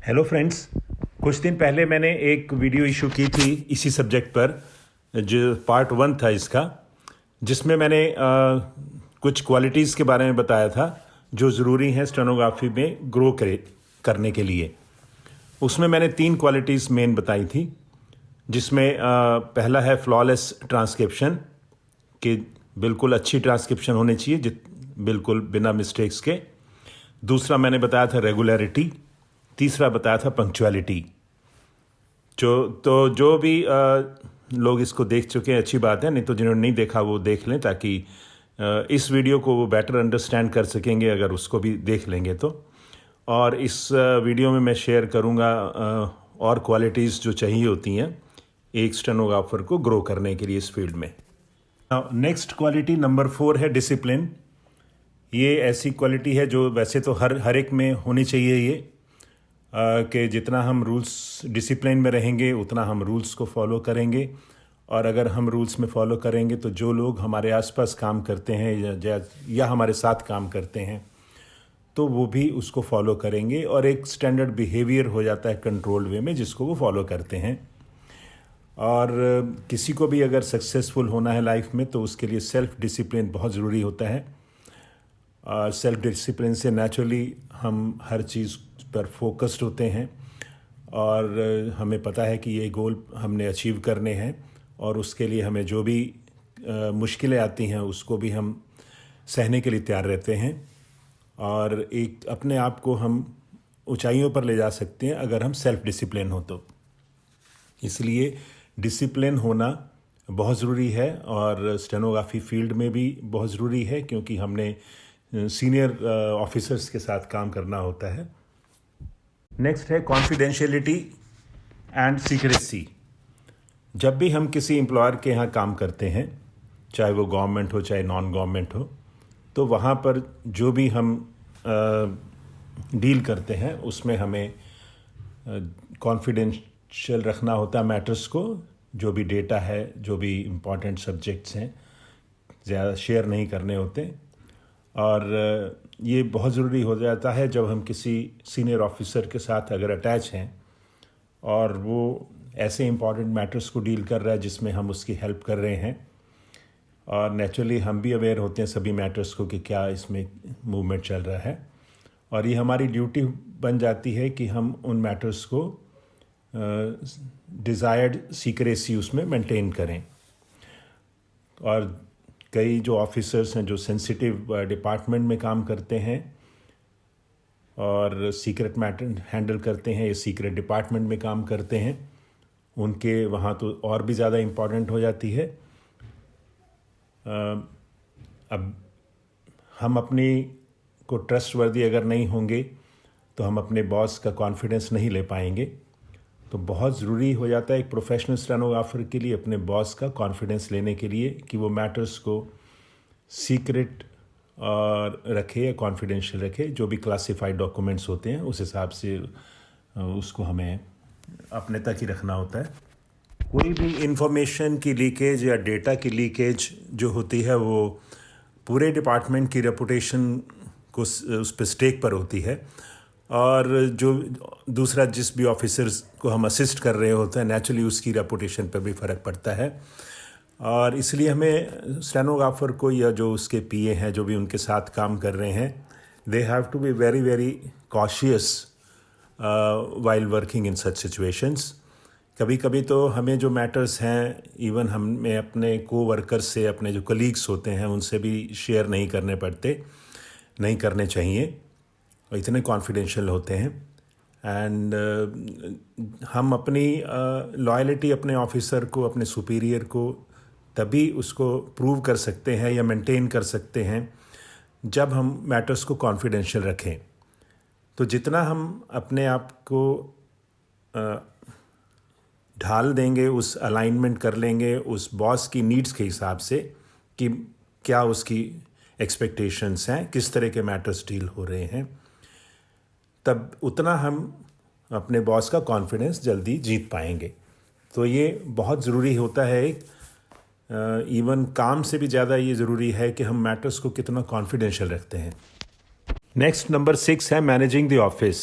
Hello friends. कुछ दिन पहले मैंने एक वीडियो इशू की थी इसी सब्जेक्ट पर, जो पार्ट 1 था इसका, जिसमें मैंने कुछ क्वालिटीज़ के बारे में बताया था जो ज़रूरी हैं स्टेनोग्राफी में ग्रो करने के लिए। उसमें मैंने 3 क्वालिटीज़ मेन बताई थी, जिसमें पहला है फ्लॉलेस ट्रांसक्रिप्शन, कि बिल्कुल अच्छी ट्रांसक्रिप्शन होनी चाहिए, बिल्कुल बिना मिस्टेक्स के। दूसरा मैंने बताया था रेगुलरिटी। तीसरा बताया था पंक्चुअलिटी। जो भी लोग इसको देख चुके हैं अच्छी बात है, नहीं तो जिन्होंने नहीं देखा वो देख लें, ताकि इस वीडियो को वो बेटर अंडरस्टैंड कर सकेंगे अगर उसको भी देख लेंगे तो। और इस वीडियो में मैं शेयर करूंगा और क्वालिटीज़ जो चाहिए होती हैं एक स्टेनोग्राफर को ग्रो करने के लिए इस फील्ड में। नेक्स्ट क्वालिटी नंबर 4 है डिसिप्लिन। ये ऐसी क्वालिटी है जो वैसे तो हर एक में होनी चाहिए ये, कि जितना हम रूल्स डिसिप्लिन में रहेंगे उतना हम रूल्स को फॉलो करेंगे। और अगर हम रूल्स में फॉलो करेंगे तो जो लोग हमारे आसपास काम करते हैं या हमारे साथ काम करते हैं तो वो भी उसको फॉलो करेंगे, और एक स्टैंडर्ड बिहेवियर हो जाता है कंट्रोल्ड वे में जिसको वो फॉलो करते हैं। और किसी को भी अगर सक्सेसफुल होना है लाइफ में तो उसके लिए सेल्फ डिसिप्लिन बहुत ज़रूरी होता है। और सेल्फ डिसिप्लिन से नेचुरली हम हर चीज़ पर फोकस्ड होते हैं, और हमें पता है कि ये गोल हमने अचीव करने हैं, और उसके लिए हमें जो भी मुश्किलें आती हैं उसको भी हम सहने के लिए तैयार रहते हैं। और एक अपने आप को हम ऊंचाइयों पर ले जा सकते हैं अगर हम सेल्फ डिसिप्लिन हो तो। इसलिए डिसिप्लिन होना बहुत ज़रूरी है, और स्टेनोग्राफी फील्ड में भी बहुत ज़रूरी है, क्योंकि हमने सीनियर ऑफिसर्स के साथ काम करना होता है। नेक्स्ट है कॉन्फिडेंशियलिटी एंड सीक्रेसी। जब भी हम किसी एम्प्लॉयर के यहाँ काम करते हैं, चाहे वो गवर्नमेंट हो चाहे नॉन गवर्नमेंट हो, तो वहाँ पर जो भी हम डील करते हैं उसमें हमें कॉन्फिडेंशियल रखना होता है मैटर्स को। जो भी डेटा है, जो भी इम्पॉर्टेंट सब्जेक्ट्स हैं, ज़्यादा शेयर नहीं करने होते। और ये बहुत ज़रूरी हो जाता है जब हम किसी सीनियर ऑफिसर के साथ अगर अटैच हैं और वो ऐसे इम्पॉर्टेंट मैटर्स को डील कर रहा है जिसमें हम उसकी हेल्प कर रहे हैं, और नेचुरली हम भी अवेयर होते हैं सभी मैटर्स को कि क्या इसमें मूवमेंट चल रहा है, और ये हमारी ड्यूटी बन जाती है कि हम उन मैटर्स को डिज़ायर्ड सीक्रेसी उसमें मेंटेन करें। और कई जो ऑफिसर्स हैं जो सेंसिटिव डिपार्टमेंट में काम करते हैं और सीक्रेट मैटर हैंडल करते हैं, ये सीक्रेट डिपार्टमेंट में काम करते हैं, उनके वहाँ तो और भी ज़्यादा इम्पॉर्टेंट हो जाती है। अब हम अपनी को ट्रस्टवर्दी अगर नहीं होंगे तो हम अपने बॉस का कॉन्फिडेंस नहीं ले पाएंगे। तो बहुत ज़रूरी हो जाता है एक प्रोफेशनल स्टेनोग्राफर के लिए अपने बॉस का कॉन्फिडेंस लेने के लिए कि वो मैटर्स को सीक्रेट और रखे या कॉन्फिडेंशियल रखे। जो भी क्लासिफाइड डॉक्यूमेंट्स होते हैं उस हिसाब से उसको हमें अपने तक ही रखना होता है। कोई भी इंफॉर्मेशन की लीकेज या डेटा की लीकेज जो होती है वो पूरे डिपार्टमेंट की रेपुटेशन को उस पर स्टेक पर होती है, और जो दूसरा जिस भी ऑफिसर्स को हम असिस्ट कर रहे होते हैं नेचुरली उसकी रेपुटेशन पर भी फ़र्क पड़ता है। और इसलिए हमें स्टेनोग्राफर को या जो उसके पीए हैं जो भी उनके साथ काम कर रहे हैं, they have to be very very cautious while working in such situations. कभी कभी तो हमें जो मैटर्स हैं इवन हमें अपने कोवर्कर्स से, अपने जो कलीग्स होते हैं उनसे भी शेयर नहीं करने चाहिए, और इतने कॉन्फिडेंशियल होते हैं। एंड हम अपनी लॉयल्टी अपने ऑफिसर को, अपने सुपीरियर को तभी उसको प्रूव कर सकते हैं या मेंटेन कर सकते हैं जब हम मैटर्स को कॉन्फिडेंशियल रखें। तो जितना हम अपने आप को ढाल देंगे, उस अलाइनमेंट कर लेंगे उस बॉस की नीड्स के हिसाब से कि क्या उसकी एक्सपेक्टेशंस हैं, किस तरह के मैटर्स डील हो रहे हैं, तब उतना हम अपने बॉस का कॉन्फिडेंस जल्दी जीत पाएंगे। तो ये बहुत ज़रूरी होता है। इवन काम से भी ज़्यादा ये ज़रूरी है कि हम मैटर्स को कितना कॉन्फिडेंशियल रखते हैं। नेक्स्ट नंबर 6 है मैनेजिंग द ऑफिस,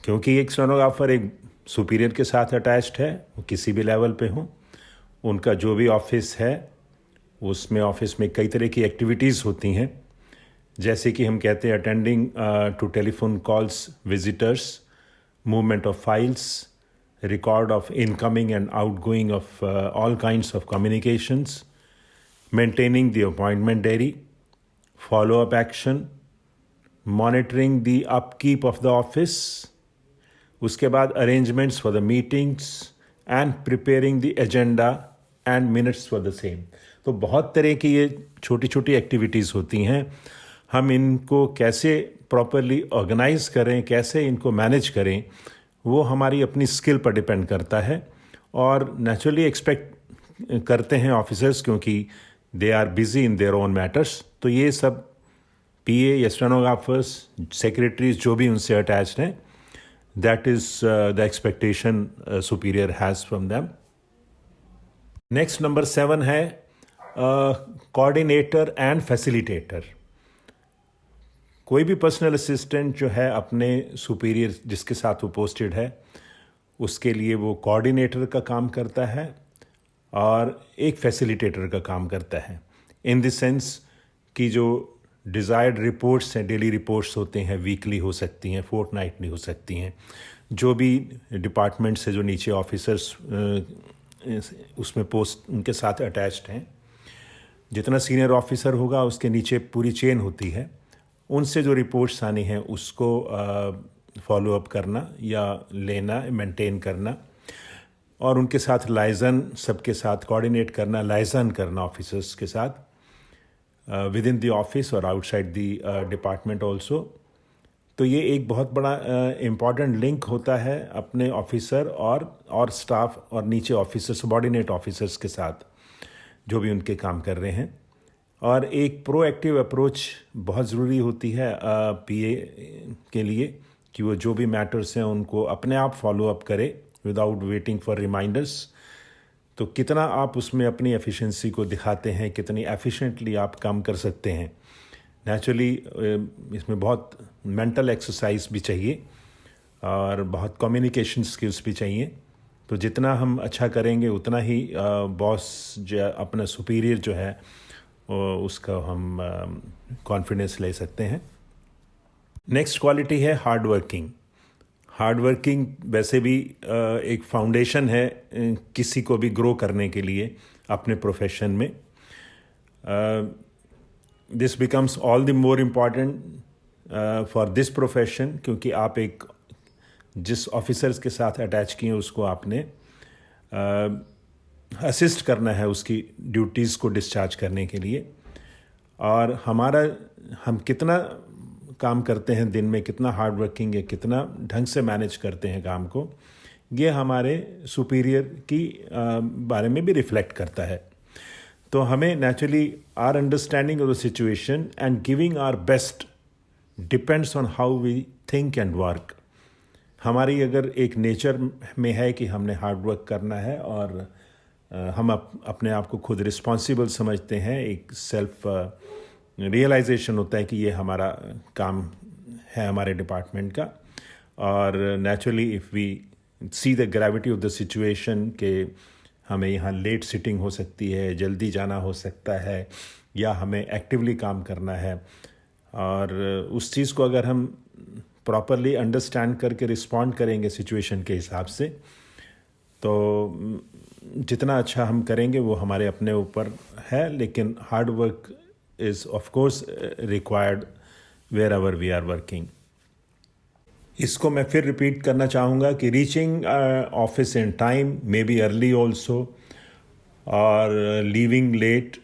क्योंकि एक स्टेनोग्राफर एक सुपीरियर के साथ अटैच्ड है, वो किसी भी लेवल पे हो, उनका जो भी ऑफिस है उसमें ऑफिस में कई तरह की एक्टिविटीज़ होती हैं, जैसे कि हम कहते हैं attending to telephone calls, visitors, movement of files, record of incoming and outgoing of all kinds of communications, maintaining the appointment diary, follow-up action, monitoring the upkeep of the office, उसके बाद arrangements for the meetings and preparing the agenda and minutes for the same. तो बहुत तरह की ये छोटी छोटी activities होती हैं. हम इनको कैसे प्रॉपरली ऑर्गेनाइज करें, कैसे इनको मैनेज करें, वो हमारी अपनी स्किल पर डिपेंड करता है. और नेचुरली एक्सपेक्ट करते हैं ऑफिसर्स, क्योंकि they are busy in their own matters. तो ये सब पीए या स्टेनोग्राफर्स, सेक्रेटरीज जो भी उनसे अटैच्ड हैं, that is the expectation superior has from them. Next number 7 है कोऑर्डिनेटर एंड फैसिलिटेटर. कोई भी पर्सनल असिस्टेंट जो है अपने सुपीरियर जिसके साथ वो पोस्टेड है, उसके लिए वो कोऑर्डिनेटर का काम करता है और एक फैसिलिटेटर का काम करता है. इन द सेंस कि जो डिज़ायर्ड रिपोर्ट्स हैं, डेली रिपोर्ट्स होते हैं, वीकली हो सकती हैं, फोर्टनाइटली हो सकती हैं, जो भी डिपार्टमेंट से जो नीचे ऑफिसर्स उसमें पोस्ट उनके साथ अटैच्ड हैं, जितना सीनियर ऑफिसर होगा उसके नीचे पूरी चेन होती है, उनसे जो रिपोर्ट्स आनी हैं उसको फॉलो अप करना या लेना, मेंटेन करना, और उनके साथ लाइजन, सबके साथ कोऑर्डिनेट करना, लाइजन करना ऑफिसर्स के साथ विद इन द ऑफिस और आउटसाइड द डिपार्टमेंट ऑल्सो. तो ये एक बहुत बड़ा इम्पॉर्टेंट लिंक होता है अपने ऑफिसर और स्टाफ और नीचे ऑफिसर, सबॉर्डिनेट ऑफिसर्स के साथ जो भी उनके काम कर रहे हैं. और एक प्रोएक्टिव अप्रोच बहुत ज़रूरी होती है पीए के लिए, कि वो जो भी मैटर्स हैं उनको अपने आप फॉलो अप करे विदाउट वेटिंग फॉर रिमाइंडर्स. तो कितना आप उसमें अपनी एफिशिएंसी को दिखाते हैं, कितनी एफिशिएंटली आप काम कर सकते हैं. नेचुरली इसमें बहुत मेंटल एक्सरसाइज भी चाहिए और बहुत कम्युनिकेशन स्किल्स भी चाहिए. तो जितना हम अच्छा करेंगे उतना ही बॉस जो अपना सुपीरियर जो है उसका हम कॉन्फिडेंस ले सकते हैं. नेक्स्ट क्वालिटी है हार्ड वर्किंग. हार्ड वर्किंग वैसे भी एक फाउंडेशन है किसी को भी ग्रो करने के लिए अपने प्रोफेशन में. This becomes all the more important for this profession, क्योंकि आप एक जिस ऑफिसर्स के साथ अटैच किए उसको आपने असिस्ट करना है उसकी ड्यूटीज़ को डिस्चार्ज करने के लिए. और हम कितना काम करते हैं दिन में, कितना हार्ड वर्किंग है, कितना ढंग से मैनेज करते हैं काम को, ये हमारे सुपीरियर की बारे में भी रिफ्लेक्ट करता है. तो हमें naturally our understanding of the situation and giving our best depends on how we think and work. हमारी अगर एक नेचर में है कि हमने हार्ड वर्क करना है और हम अपने आप को खुद रिस्पॉन्सिबल समझते हैं, एक सेल्फ रियलाइजेशन होता है कि ये हमारा काम है हमारे डिपार्टमेंट का. और naturally if we see the gravity of the situation कि हमें यहाँ लेट सिटिंग हो सकती है, जल्दी जाना हो सकता है, या हमें एक्टिवली काम करना है, और उस चीज़ को अगर हम प्रॉपरली अंडरस्टैंड करके रिस्पॉन्ड करेंगे सिचुएशन के हिसाब से, तो जितना अच्छा हम करेंगे वो हमारे अपने ऊपर है. लेकिन hard work is of course required wherever we are working. इसको मैं फिर रिपीट करना चाहूँगा कि reaching office in time, may be early also, और leaving late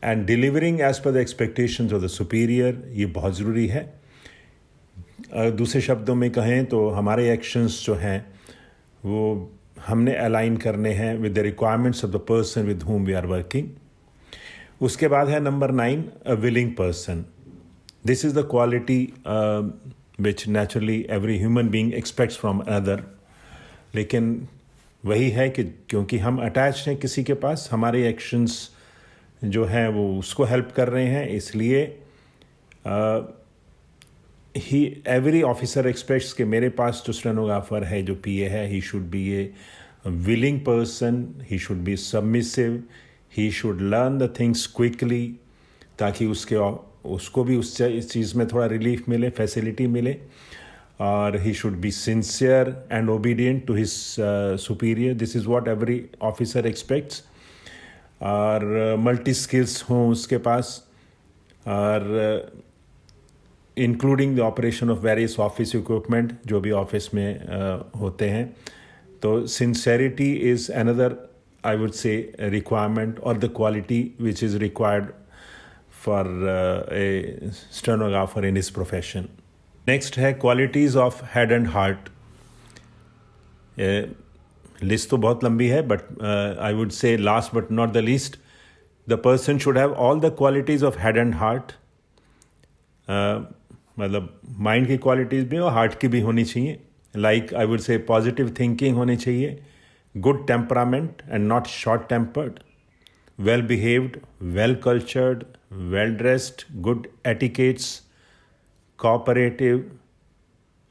and delivering as per the expectations of the superior, ये बहुत ज़रूरी है. दूसरे शब्दों में कहें तो हमारे एक्शंस जो हैं वो हमने अलाइन करने हैं with the requirements of the person with whom we are working. उसके बाद है number 9, a willing person. This is the quality which naturally every human being expects from another. लेकिन वही है कि क्योंकि हम अटैच हैं किसी के पास, हमारे एक्शंस जो हैं वो उसको हेल्प कर रहे हैं, इसलिए ही एवरी ऑफिसर एक्सपेक्ट्स कि मेरे पास जो स्टेनोग्राफर है, जो पीए है, ही should B A willing person, he should B submissive, he should learn the things quickly, ताकि उसको भी इस चीज़ में थोड़ा रिलीफ मिले, फैसिलिटी मिले. और he should be sincere and obedient to his superior. This is what every officer expects. और मल्टी स्किल्स हों उसके पास, और including the operation of various office equipment जो भी ऑफिस में होते हैं. तो sincerity is another, I would say, requirement और the quality which is required for a stenographer in his profession. Next है qualities of head and heart. List तो बहुत लंबी है, but I would say last but not the least, the person should have all the qualities of head and heart. मतलब mind की qualities भी और heart की भी होनी चाहिए. Like I would say positive thinking होनी चाहिए, good temperament and not short tempered, well behaved, well cultured, well dressed, good etiquettes, cooperative,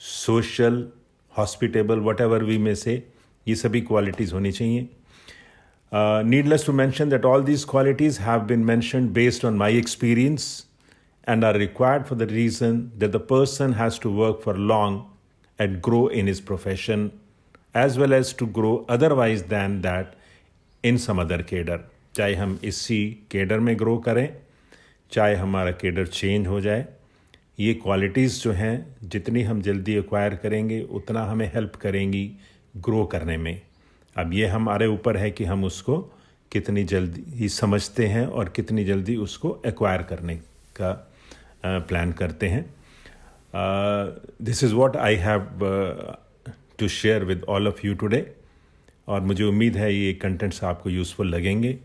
social, hospitable, whatever we में से, ये सभी क्वालिटीज़ होनी चाहिए. Needless to mention that all these qualities have been mentioned based on my experience and are required for the reason that the person has to work for long and grow in his profession, as well as to grow otherwise than that in some other cadre. चाहे हम इसी cadre में grow करें, चाहे हमारा cadre change हो जाए, ये क्वालिटीज़ जो हैं जितनी हम जल्दी एक्वायर करेंगे उतना हमें हेल्प करेंगी ग्रो करने में. अब ये हमारे ऊपर है कि हम उसको कितनी जल्दी ही समझते हैं और कितनी जल्दी उसको एक्वायर करने का प्लान करते हैं. This is what I have to share with all of you today. और मुझे उम्मीद है ये कंटेंट्स आपको यूज़फुल लगेंगे.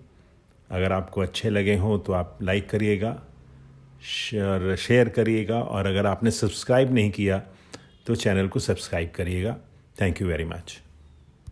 अगर आपको अच्छे लगे हों तो आप लाइक करिएगा, शेयर करिएगा, और अगर आपने सब्सक्राइब नहीं किया तो चैनल को सब्सक्राइब करिएगा. Thank you very much.